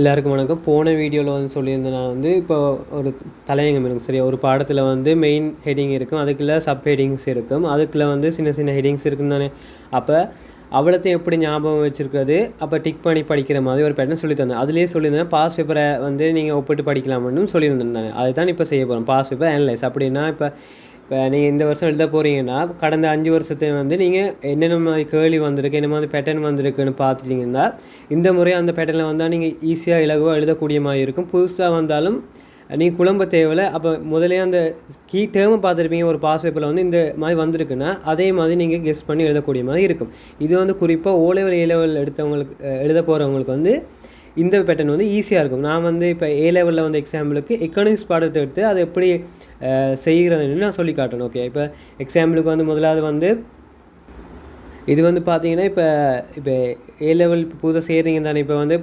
எல்லாருக்கும் வணக்கம். போன வீடியோவில் வந்து சொல்லியிருந்தேன் நான் வந்து இப்போ ஒரு தலையங்கம் இருக்கும் சரியா. ஒரு பாடத்தில் வந்து மெயின் ஹெட்டிங் இருக்கும், அதுக்குள்ளே சப் ஹெட்டிங்ஸ் இருக்கும், அதுக்குள்ளே வந்து சின்ன சின்ன ஹெட்டிங்ஸ் இருக்கும் தானே. அப்போ அவ்வளோத்தையும் எப்படி ஞாபகம் வச்சுருக்கிறது, அப்போ டிக் பண்ணி படிக்கிற மாதிரி ஒரு பேட்டர்ன் சொல்லி தந்தேன். அதுலேயே சொல்லியிருந்தேன் பாஸ் பேப்பரை வந்து நீங்கள் ஒப்பிட்டு படிக்கலாம்னு சொல்லியிருந்தேன் தானே. அதுதான் இப்போ செய்ய போகிறோம், பாஸ் பேப்பர் அனலைஸ். அப்படின்னா இப்போ நீங்கள் இந்த வருஷம் எழுத போகிறீங்கன்னா கடந்த 5 வருஷத்தை வந்து நீங்கள் என்னென்ன மாதிரி கேள்வி வந்திருக்கு, என்ன மாதிரி பேட்டர்ன் வந்திருக்குன்னு பார்த்துட்டிங்கன்னா இந்த முறை அந்த பேட்டர்னில் வந்தால் நீங்கள் ஈஸியாக இலகுவாக எழுதக்கூடிய மாதிரி இருக்கும். புதுசாக வந்தாலும் நீங்கள் குழம்ப தேவையில்லை. அப்போ முதலே அந்த கீ டேர்மை பார்த்துருப்பீங்க, ஒரு பாஸ் பேப்பரில் வந்து இந்த மாதிரி வந்திருக்குன்னா அதே மாதிரி நீங்கள் கெஸ் பண்ணி எழுதக்கூடிய மாதிரி இருக்கும். இது வந்து குறிப்பாக ஓ லெவல் ஏ லெவல் எடுத்தவங்களுக்கு எழுத போகிறவங்களுக்கு வந்து இந்த பேட்டர்ன் வந்து ஈஸியாக இருக்கும். நான் வந்து இப்போ ஏ லெவலில் வந்து எக்ஸாம்பிளுக்கு எக்கனாமிக்ஸ் பாடத்தை எடுத்து அதை எப்படி செய்கிறதுன்னு நான் சொல்லி காட்டணும். ஓகே, இப்போ எக்ஸாம்பிளுக்கு வந்து முதலாவது வந்து இது வந்து பார்த்தீங்கன்னா இப்போ இப்போ ஏ லெவல் இப்போ புதுசாக செய்கிறீங்க தானே. இப்போ வந்து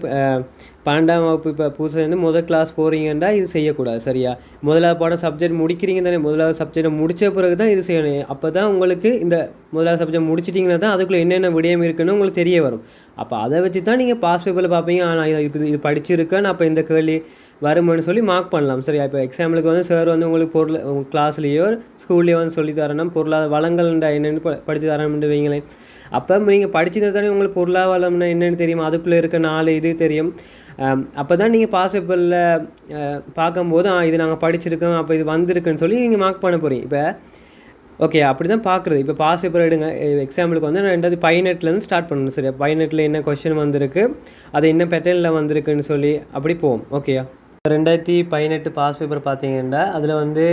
12ஆம் வகுப்பு இப்போ புதுசாக வந்து முதல் கிளாஸ் போகிறீங்கன்னா இது செய்யக்கூடாது சரியா. முதலாவது பாடம் சப்ஜெக்ட் முடிக்கிறீங்க தானே, முதலாவது சப்ஜெக்டை முடித்த பிறகு தான் இது செய்யணும். அப்போ தான் உங்களுக்கு இந்த முதலாவது சப்ஜெக்ட் முடிச்சிட்டிங்கன்னா தான் அதுக்குள்ளே என்னென்ன விடயம் இருக்குன்னு உங்களுக்கு தெரிய வரும். அப்போ அதை வச்சு தான் நீங்கள் பாஸ் பேப்பரில் பார்ப்பீங்க, ஆனால் இது படிச்சிருக்கேன்னு அப்போ இந்த கேள்வி வருமானு சொல்லி மார்க் பண்ணலாம் சரியா. இப்போ எக்ஸாம்பிளுக்கு வந்து சார் வந்து உங்களுக்கு உங்கள் கிளாஸ்லேயோ ஸ்கூல்லேயோ வந்து சொல்லி தரணும், பொருளாதார வளங்கள்ண்டா என்னென்னு படித்து தரணும்னு வைங்களேன். அப்போ நீங்கள் படிச்சது தானே உங்களுக்கு பொருளாதாரம்னா என்னென்னு தெரியும், அதுக்குள்ளே இருக்க 4 இது தெரியும். அப்போ தான் நீங்கள் பாஸ் பேப்பரில் பார்க்கும்போது இது நாங்கள் படிச்சிருக்கோம், அப்போ இது வந்திருக்குன்னு சொல்லி நீங்கள் மார்க் பண்ண போகிறீங்க. இப்போ ஓகே, அப்படி தான் பார்க்குறது. இப்போ பாஸ் பேப்பர் எடுங்க, எக்ஸாம்பிளுக்கு வந்து நான் 2018 ஸ்டார்ட் பண்ணணும் சரியா. 18 என்ன கொஸ்டின் வந்திருக்கு, அது என்ன பேட்டர்னில் வந்திருக்குன்னு சொல்லி அப்படி போவோம். ஓகேயா, 2018 பாஸ் பேப்பர் பார்த்தீங்கன்னா அதில் வந்து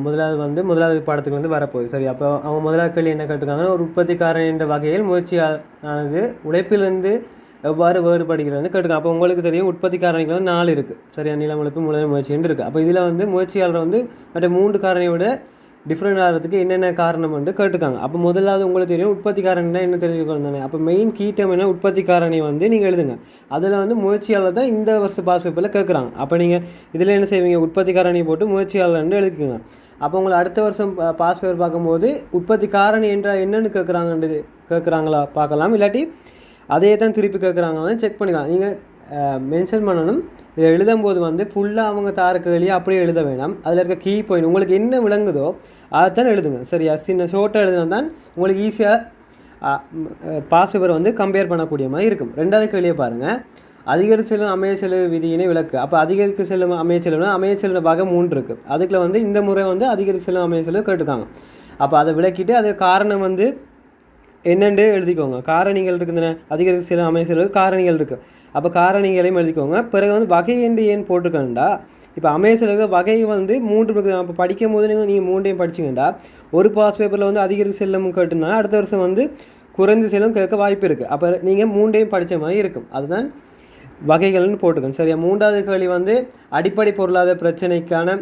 முதலாவது பாடத்துக்கு வந்து வரப்போகுது சரி. அப்போ அவங்க முதலாவது கேள்வி என்ன கேட்டிருக்காங்கன்னா, ஒரு உற்பத்திக்காரன் என்ற வகையில் முயற்சியானது உழைப்பிலிருந்து எவ்வாறு வேறுபடுகிறது கேட்டிருக்காங்க. அப்போ உங்களுக்கு தெரியும் உற்பத்திக்காரணிகள் வந்து 4 இருக்குது சரியா. நிலம் உழைப்பு மூல முயற்சின்னு இருக்குது. அப்போ இதில் வந்து முயற்சியாளர் வந்து மற்ற 3 காரணியை விட டிஃப்ரெண்ட் ஆகிறதுக்கு என்னென்ன காரணம் வந்து கேட்டிருக்காங்க. அப்போ முதலாவது உங்களுக்கு தெரியும் உற்பத்திக்காரன் தான் என்ன தெரிஞ்சுக்கணும் தானே. அப்போ மெயின் கீ டேர்ம் என்ன, உற்பத்திக்காரணி வந்து நீங்கள் எழுதுங்க. அதில் வந்து முயற்சியாளர் தான் இந்த வருஷம் பாஸ் பேப்பரில் கேட்குறாங்க. அப்போ நீங்கள் இதில் என்ன செய்வீங்க, உற்பத்திக்காரணி போட்டு முயற்சியாளர்னு எழுதிக்குங்க. அப்போ உங்களை அடுத்த வருஷம் பாஸ் பேப்பர் பார்க்கும்போது உற்பத்தி காரணி என்றால் என்னென்னு கேட்குறாங்களா பார்க்கலாம், இல்லாட்டி அதே தான் திருப்பி கேட்குறாங்கன்னு செக் பண்ணிக்கலாம். நீங்கள் மென்ஷன் பண்ணணும். இதை எழுதும்போது வந்து ஃபுல்லாக அவங்க தாரக்கு வெளியே அப்படியே எழுத வேண்டாம். அதில் இருக்க கீ பாயிண்ட் உங்களுக்கு என்ன விளங்குதோ அதைத்தான் எழுதுங்க சரியா. சின்ன ஷோர்ட்டாக எழுதுனா தான் உங்களுக்கு ஈஸியாக பாஸ் பேப்பர் வந்து கம்பேர் பண்ணக்கூடிய மாதிரி இருக்கும். 2வது கேள்வியை பாருங்கள், அதிகரித்து செல்லும் அமைய செலவு விதியினை விளக்கு. அப்போ அதிகரித்து செல்லும் அமைய செலவுனா அமைய செலவு பாக 3 இருக்குது. அதுக்குள்ள வந்து இந்த முறை வந்து அதிகரித்து செல்லும் அமைய செலவு கேட்டிருக்காங்க. அப்போ அதை விளக்கிட்டு அது காரணம் வந்து என்னென்று எழுதிக்கோங்க. காரணிகள் இருக்குதுன்னு அதிகரித்து செல்லும் அமைய செலவு காரணிகள் இருக்குது. அப்போ காரணிகளையும் எழுதிக்கோங்க. பிறகு வந்து வகை என்று ஏன் போட்டிருக்கேன்டா, இப்போ அமைய செலவு வகை வந்து 3 இருக்குது. அப்போ படிக்கும் போது நீங்கள் 3ஐயும் படிச்சிங்கண்டா ஒரு பாஸ் பேப்பரில் வந்து அதிகரித்து செல்லும் கேட்டுனா அடுத்த வருஷம் வந்து குறைந்து செல்லும் கேட்க வாய்ப்பு இருக்குது. அப்போ நீங்கள் 3ஐயும் படித்த மாதிரி இருக்கும். அதுதான் வகைகள்னு போட்டுக்கணும் சரியா. 3வது கேள்வி வந்து அடிப்படை பொருளாதார பிரச்சனைக்கான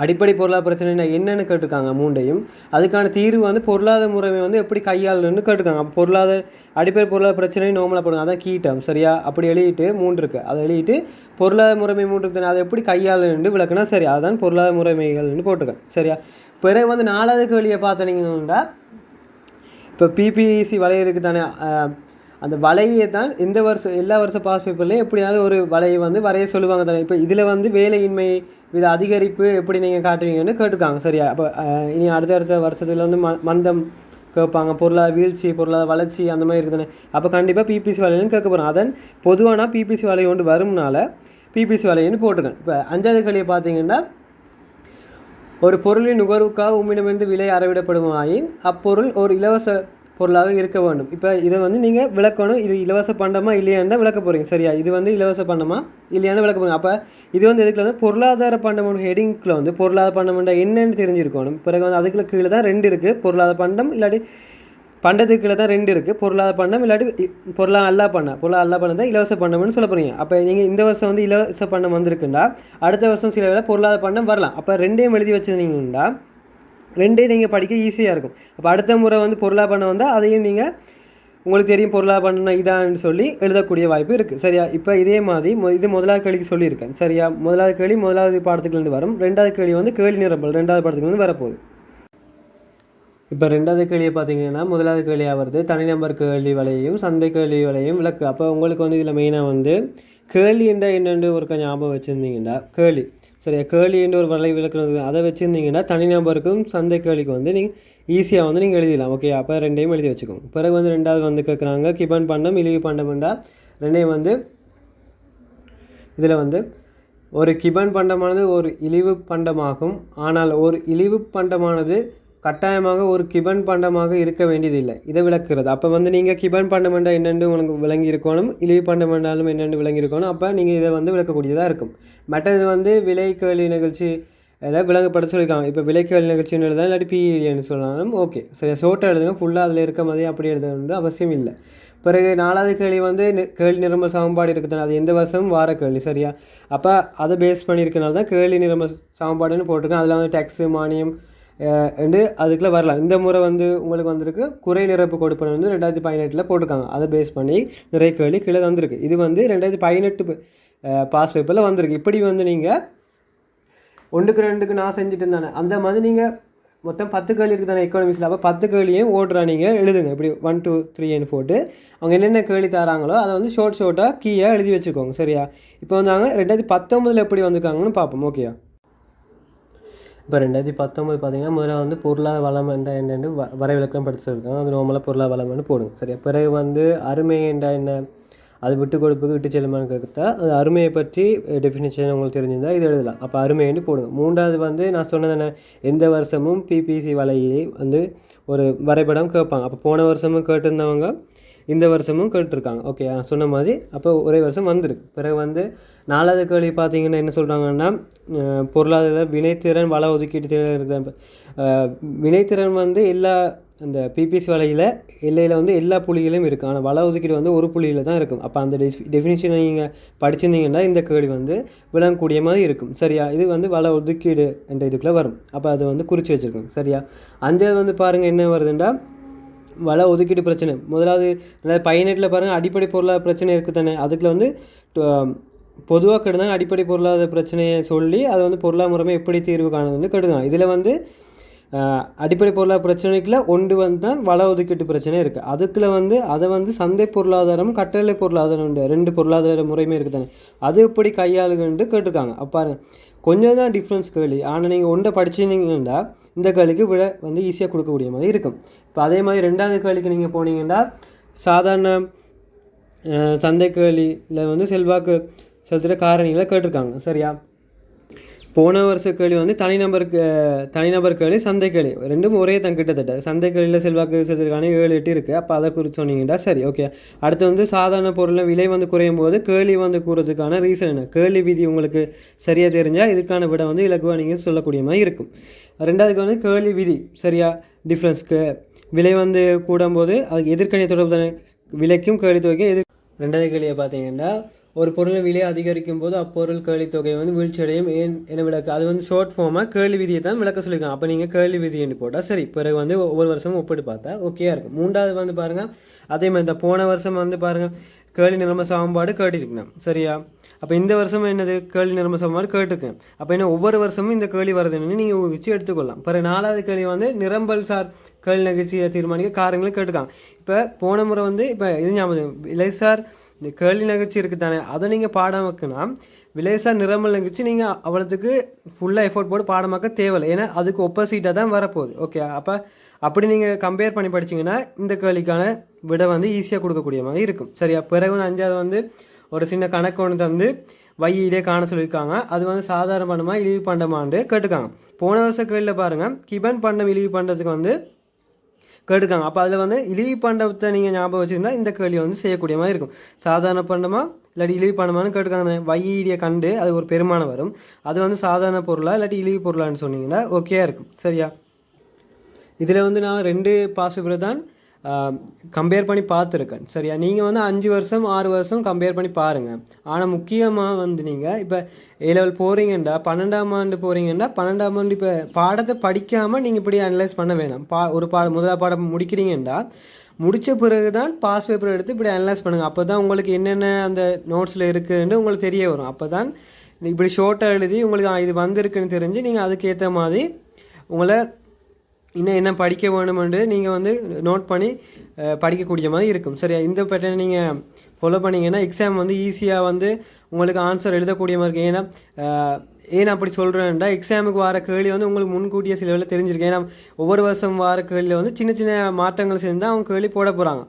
அடிப்படை பொருளாதார பிரச்சனை என்னென்னு கேட்டிருக்காங்க 3ஐயும். அதுக்கான தீர்வு வந்து பொருளாதார முறைமை வந்து எப்படி கையாளணுன்னு கேட்டிருக்காங்க. அப்போ அடிப்படை பொருளாதார பிரச்சனை நோமலாக போடுங்க, அதான் கீ டேர்ம் சரியா. அப்படி எழுதிட்டு 3 இருக்குது, அதை எழுதிட்டு பொருளாதார முறைமை 3 இருக்குது, அதை எப்படி கையாளணுன்னு விளக்குனா சரி. அதுதான் பொருளாதார முறைமைகள்னு போட்டிருக்கேன் சரியா. பிறகு வந்து 4வது கேள்வியை பார்த்தீங்கன்னா, இப்போ பிபிசி வலை இருக்குது தானே, அந்த வலையை தான் இந்த வருஷம் எல்லா வருஷம் பாஸ் பேப்பர்லேயும் எப்படியாவது ஒரு வலையை வந்து வரைய சொல்லுவாங்க தானே. இப்போ இதில் வந்து வேலையின்மை இது அதிகரிப்பு எப்படி நீங்கள் காட்டுவீங்கன்னு கேட்டிருக்காங்க சரியா. அப்போ இனி அடுத்த வருஷத்தில் வந்து மந்தம் கேட்பாங்க, பொருளாதார வீழ்ச்சி பொருளாதார வளர்ச்சி அந்த மாதிரி இருக்குதுன்னு. அப்போ கண்டிப்பாக பிபிசி வலைன்னு கேட்க போகிறோம். அதன் பொதுவான பிபிசி வலை கொண்டு வரும்னால பிபிசி வலைன்னு போட்டிருக்கேன். இப்போ 5வது கேள்வியை பார்த்தீங்கன்னா, ஒரு பொருளின் நுகர்வுக்காக உம்மிடமிருந்து விலை அறவிடப்படுமாயின் அப்பொருள் ஒரு இலவச பொருளாக இருக்க வேண்டும். இப்போ இதை வந்து நீங்கள் விளக்கணும், இது இலவச பண்டமா இல்லையான்னு தான் விளக்க போகிறீங்க சரியா. இது வந்து இலவச பண்டமா இல்லையான்னு விளக்க போகிறீங்க. அப்போ இது வந்து எதுக்குள்ள வந்து பொருளாதார பண்டம் ஹெடிங்கில் வந்து பொருளாதார பண்டம்ண்டா என்னென்னு தெரிஞ்சிருக்கணும். பிறகு வந்து அதுக்குள்ள கீழே தான் 2 இருக்குது, பொருளாதார பண்டம் இல்லாட்டி பண்டத்துக்கு கீழே தான் 2 இருக்குது, பொருளாதார பண்டம் இல்லாட்டி பொருளாதார அல்லா பண்டம் தான் இலவச பண்டம்னு சொல்ல போகிறீங்க. அப்போ நீங்கள் இந்த வருஷம் வந்து இலவச பண்டம் வந்திருக்குண்டா அடுத்த வருஷம் சில வேலை பொருளாதார பண்டம் வரலாம். அப்போ 2ஐயும் எழுதி வச்சுருந்தீங்கன்னா 2ஐயும் நீங்கள் படிக்க ஈஸியாக இருக்கும். அப்போ அடுத்த முறை வந்து பொருளாதார பண்டம் வந்தால் அதையும் நீங்கள் உங்களுக்கு தெரியும் பொருளாதார பண்டம்னா இதான்னு சொல்லி எழுதக்கூடிய வாய்ப்பு இருக்குது சரியா. இப்போ இதே மாதிரி இது முதலாவது கேள்விக்கு சொல்லியிருக்கேன் சரியா. முதலாவது கேள்வி முதலாவது பாடத்துக்குலேருந்து வரும். 2வது கேள்வி வந்து கேள்வி நிரம்பல் 2வது பாடத்துக்குலேருந்து வரப்போகுது. இப்போ 2வது கேள்வியை பார்த்தீங்கன்னா முதலாவது கேள்வியாக வருது, தனிநபர் கேள்வி வலையையும் சந்தை கேள்வி வலையும் விளக்கு. அப்போ உங்களுக்கு வந்து இதில் மெயினாக வந்து கேர்லி என்றால் என்னென்று ஒரு ஞாபகம் வச்சுருந்தீங்கன்னா கேர்லி சரியா, கேர்லி என்று ஒரு வலை விளக்குறது அதை வச்சுருந்தீங்கன்னா தனிநபருக்கும் சந்தை கேர்லிக்கு வந்து நீங்கள் ஈஸியாக வந்து நீங்கள் எழுதிடலாம். ஓகே, அப்போ ரெண்டையும் எழுதி வச்சுக்கோங்க. பிறகு வந்து ரெண்டாவது வந்து கேட்குறாங்க கிபன் பண்டம் இழிவு பண்டம்ண்டா ரெண்டையும் வந்து இதில் வந்து ஒரு கிபன் பண்டமானது ஒரு இழிவு பண்டமாகும். ஆனால் ஒரு இழிவு பண்டமானது கட்டாயமாக ஒரு கிபன் பண்டமாக இருக்க வேண்டியதில்லை. இதை விளக்குறது. அப்போ வந்து நீங்கள் கிபன் பண்டமெண்டா என்னென்று உங்களுக்கு விளங்கி இருக்கணும், இழிவு பண்டமெண்டாலும் என்னென்று விளங்கி இருக்கணும். அப்போ நீங்கள் இதை வந்து விளக்கக்கூடியதாக இருக்கும். மற்றது வந்து விலை கேள்வி நிகழ்ச்சி ஏதாவது விளங்கப்பட சொல்லியிருக்காங்க. இப்போ விலை கேள்வி நிகழ்ச்சின்னு எழுதலாம், இல்லாட்டி பிஇடின்னு சொன்னாலும் ஓகே. சரி, ஷோர்ட்டாக எழுதுங்க. ஃபுல்லாக அதில் இருக்க மாதிரி அப்படி எழுதணுன்ற அவசியம் இல்லை. பிறகு 4வது கேள்வி வந்து கேள்வி நிரம்ப சமன்பாடு இருக்குதுன்னு அது எந்த வருஷமும் வார கேள்வி சரியா. அப்போ அதை பேஸ் பண்ணியிருக்கனால தான் கேள்வி நிரம்ப சமன்பாடுன்னு போட்டிருக்கேன். அதில் வந்து டேக்ஸு மானியம் என்று அதுக்குள்ளே வரலாம். இந்த முறை வந்து உங்களுக்கு வந்திருக்கு குறை நிரப்பு கொடுப்பன வந்து 2018 போட்டிருக்காங்க. அதை பேஸ் பண்ணி நிறைய கேள்வி கீழே வந்திருக்கு. இது வந்து 2018 பாஸ் பேப்பரில் வந்திருக்கு. இப்படி வந்து நீங்கள் 1க்கு 2க்கு நான் செஞ்சுட்டு இருந்தானே அந்த மாதிரி நீங்கள் மொத்தம் 10 கேள்வி இருக்குது தானே எக்கானமிக்ஸில். அப்போ 10 கேள்வியும் ஓடுறா நீங்கள் எழுதுங்க. இப்படி 1 2 3ன்னு போட்டு அவங்க என்னென்ன கேள்வி தராங்களோ அதை வந்து ஷார்ட்டாக கீயாக எழுதி வச்சுக்கோங்க சரியா. இப்போ வந்து நாங்கள் 2019 எப்படி வந்திருக்காங்கன்னு பார்ப்போம். ஓகேயா, இப்போ 2019 பார்த்தீங்கன்னா முதல்ல வந்து பொருளாதார வளம் என்ற என்னென்னு வரைவிலக்கணம் படிச்சிருக்காங்க. அது நார்மலாக பொருளாதார வளம்னு போடுங்க சரியா. பிறகு வந்து அருமை என்ற என்ன அது விட்டு கொடுப்புக்கு விட்டு செல்லுமான்னு கேட்குறதா அது அருமையை பற்றி டெஃபினேஷன் உங்களுக்கு தெரிஞ்சிருந்தால் இது எழுதலாம். அப்போ அருமைன்னு போடுங்க. 3வது வந்து நான் சொன்னது எந்த வருஷமும் பிபிசி வலையை வந்து ஒரு வரைபடம் கேட்பாங்க. அப்போ போன வருஷமும் கேட்டிருந்தவங்க இந்த வருஷமும் கேட்டுருக்காங்க. ஓகே, நான் சொன்ன மாதிரி அப்போ ஒரே வருஷம் வந்திருக்கு. பிறகு வந்து 4வது கேள்வி பார்த்தீங்கன்னா என்ன சொல்கிறாங்கன்னா பொருளாதார வினைத்திறன் வள ஒதுக்கீட்டு திறன். வினைத்திறன் வந்து எல்லா அந்த பிபிசி வலையில் எல்லையில் வந்து எல்லா புள்ளிகளும் இருக்குது. ஆனால் வள ஒதுக்கீடு வந்து ஒரு புள்ளியில் தான் இருக்கும். அப்போ அந்த டெஃபினிஷனை நீங்கள் படிச்சிருந்தீங்கன்னா இந்த கேள்வி வந்து விளங்கக்கூடிய மாதிரி இருக்கும் சரியா. இது வந்து வள ஒதுக்கீடு என்ற இதுக்குள்ளே வரும். அப்போ அதை வந்து குறித்து வச்சுருக்கோங்க சரியா. 5வது வந்து பாருங்கள் என்ன வருதுண்டா வள ஒதுக்கீடு பிரச்சனை. முதலாவது 2018 பாருங்கள் அடிப்படை பொருளாதார பிரச்சனை இருக்குது தானே. அதுக்குள்ள வந்து பொதுவாக கெடுதாங்க அடிப்படை பொருளாதார பிரச்சனையை சொல்லி அதை வந்து பொருளாதார முறைமை எப்படி தீர்வு காணுதுன்னு கெடுதாங்க. இதில் வந்து அடிப்படை பொருளாதார பிரச்சனைக்குள்ள ஒன்று வந்து தான் வள ஒதுக்கீட்டு பிரச்சனை இருக்குது. அதுக்குள்ள வந்து அதை வந்து சந்தை பொருளாதாரம் கட்டளை பொருளாதாரம் 2 பொருளாதார முறையுமே இருக்குது தானே. அது எப்படி கையாளுகன்ட்டு கேட்டிருக்காங்க. அப்போ கொஞ்சம் தான் டிஃப்ரென்ஸ் கேள்வி. ஆனால் நீங்கள் ஒன்றை படிச்சிருந்தீங்கன்னா இந்த கேள்விக்கு விட வந்து ஈஸியாக கொடுக்கக்கூடிய மாதிரி இருக்கும். இப்போ அதே மாதிரி 2வது கேள்விக்கு நீங்கள் போனீங்கன்னா சாதாரண சந்தை கேள்வியில் வந்து செல்வாக்கு செலுத்துகிற காரணிகளை கேட்டிருக்காங்க சரியா. போன வருஷ கேள்வி வந்து தனிநபர் கேள்வி சந்தை கேள்வி ரெண்டும் ஒரே தான் கிட்டத்தட்ட. சந்தை கேள்வியில் செல்வாக்கு செலுத்துறதுக்கான 7 8 இருக்குது. அப்போ அதை குறித்து சொன்னீங்கன்னா சரி ஓகே. அடுத்து வந்து சாதாரண பொருளில் விலை வந்து குறையும் போது கேள்வி வந்து கூறதுக்கான ரீசன் என்ன, கேள்வி விதி உங்களுக்கு சரியாக தெரிஞ்சால் இதுக்கான விட வந்து இலக்குவாக நீங்கள் சொல்லக்கூடிய மாதிரி இருக்கும். 2வது வந்து கேள்வி விதி சரியா. டிஃப்ரென்ஸ்க்கு விலை வந்து கூடும்போது அதுக்கு எதிர்க்கணி தொடர்பு தானே விலைக்கும் கேள்வி தொகைக்கும் 2வது கேள்வியை பார்த்தீங்கன்னா ஒரு பொருள் விலை அதிகரிக்கும் போது அப்பொருள் கேள்வி தொகை வந்து வீழ்ச்சியடையும் ஏன் என விளக்கு. அது வந்து ஷார்ட் ஃபார்மாக கேள்வி விதியை தான் விளக்க சொல்லியிருக்காங்க. அப்போ நீங்கள் கேள்வி விதி என்று போட்டால் சரி. பிறகு வந்து ஒவ்வொரு வருஷமும் ஒப்பிட்டு பார்த்தா ஓகேயா இருக்கும். 3வது வந்து பாருங்கள் அதே மாதிரி இந்த போன வருஷம் வந்து பாருங்கள் கேள்வி நிரம்ப சமன்பாடு கேட்டிருக்கணும் சரியா. அப்போ இந்த வருஷமும் என்னது கேள்வி நிரம்ப சமன்பாடு கேட்டிருக்கேன். அப்போ என்ன ஒவ்வொரு வருஷமும் இந்த கேள்வி வருதுன்னு நீங்கள் ஊகிச்சு எடுத்துக்கொள்ளலாம். பிறகு 4வது கேள்வி வந்து நிரம்பல் சார் கேள்வி நிகழ்ச்சியை தீர்மானிக்க காரங்களும் கேட்டிருக்காங்க. இப்போ போன முறை வந்து இப்போ இது ஞாபகம் விலை சார் இந்த கேள்வி நிகழ்ச்சி இருக்குது தானே அதை நீங்கள் பாடமாக்குனா விலைசார் நிரம்பல் நிகழ்ச்சி நீங்கள் அவ்வளோத்துக்கு ஃபுல்லாக எஃபோர்ட் போட்டு பாடமாக்க தேவையில்லை. ஏன்னா அதுக்கு ஒப்போசிட்டாக தான் வரப்போகுது. ஓகே, அப்போ அப்படி நீங்கள் கம்பேர் பண்ணி படிச்சிங்கன்னா இந்த கேள்விக்கான விட வந்து ஈஸியாக கொடுக்கக்கூடிய மாதிரி இருக்கும் சரியா. பிறகு வந்து 5வது வந்து ஒரு சின்ன கணக்கு ஒன்று தந்து வையிலே காண சொல்லியிருக்காங்க. அது வந்து சாதாரண பண்டமாக இழிவு பண்டமாண்டு கேட்டுருக்காங்க. போன வருஷ கேள்வியில் பாருங்கள் கிபன் பண்டம் இழிவு பண்டத்துக்கு வந்து கேட்டுருக்காங்க. அப்போ அதில் வந்து இழிவு பண்டத்தை நீங்கள் ஞாபகம் வச்சுருந்தா இந்த கேள்வியை வந்து செய்யக்கூடிய மாதிரி இருக்கும். சாதாரண பண்டமா இல்லாட்டி இழிவு பண்டமானு கேட்டுருக்காங்க. வையிடியை கண்டு அது ஒரு பெருமானம் வரும். அது வந்து சாதாரண பொருளா இல்லாட்டி இழிவு பொருளான்னு சொன்னீங்கன்னா ஓகேயா இருக்கும் சரியா. இதில் வந்து நான் 2 பாஸ் பேப்பர் தான் கம்பேர் பண்ணி பார்த்துருக்கேன் சரியா. நீங்கள் வந்து 5 வருஷம் 6 வருஷம் கம்பேர் பண்ணி பாருங்கள். ஆனால் முக்கியமாக வந்து நீங்கள் இப்போ A-level போகிறீங்கண்டா 12ஆம் ஆண்டு போகிறீங்கன்னா 12ஆம் ஆண்டு இப்போ பாடத்தை படிக்காமல் நீங்கள் இப்படி அனலைஸ் பண்ண வேணாம். ஒரு முதலாவது பாடம் முடிக்கிறீங்கண்டா முடித்த பிறகு தான் பாஸ் பேப்பர் எடுத்து இப்படி அனலைஸ் பண்ணுங்கள். அப்போ தான் உங்களுக்கு என்னென்ன அந்த நோட்ஸில் இருக்குதுன்னு உங்களுக்கு தெரிய வரும். அப்போ தான் இப்படி ஷார்ட்டாக எழுதி உங்களுக்கு இது வந்திருக்குன்னு தெரிஞ்சு நீங்கள் அதுக்கேற்ற மாதிரி உங்களை இன்னும் என்ன படிக்க வேணுமென்று நீங்கள் வந்து நோட் பண்ணி படிக்கக்கூடிய மாதிரி இருக்கும் சரியா. இந்த பேட்டர்னை நீங்கள் ஃபாலோ பண்ணிங்கன்னா எக்ஸாம் வந்து ஈஸியாக வந்து உங்களுக்கு ஆன்சர் எழுதக்கூடிய மாதிரி இருக்கும். ஏன் அப்படி சொல்கிறேன்டா எக்ஸாமுக்கு வர கேள்வி வந்து உங்களுக்கு முன்கூட்டியே சில வேலை தெரிஞ்சிருக்கு. ஏன்னா ஒவ்வொரு வருஷம் வர கேள்வியில் வந்து சின்ன சின்ன மாற்றங்கள் சேர்ந்து அவங்க கேள்வி போட போகிறாங்க.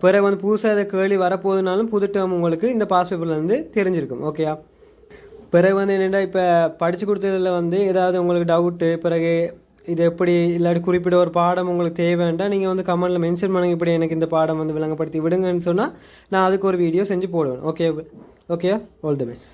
பிறகு வந்து புதுசாக இதை கேள்வி வரப்போகுதுனாலும் புது டேர்ம் உங்களுக்கு இந்த பாஸ் பேப்பரில் வந்து தெரிஞ்சிருக்கும். ஓகேயா? பிறகு வந்து என்னென்னா இப்போ படித்து கொடுத்ததில் வந்து ஏதாவது உங்களுக்கு டவுட்டு, பிறகு இது எப்படி இல்லாட்டி குறிப்பிட்ட ஒரு பாடம் உங்களுக்கு தேவைன்றால் நீங்கள் வந்து கமெண்டில் மென்ஷன் பண்ணுங்க, இப்படி எனக்கு இந்த பாடம் வந்து விளங்கப்படுத்தி விடுங்கன்னு சொன்னால் நான் அதுக்கு ஒரு வீடியோ செஞ்சு போடுவேன். Okay, all the best.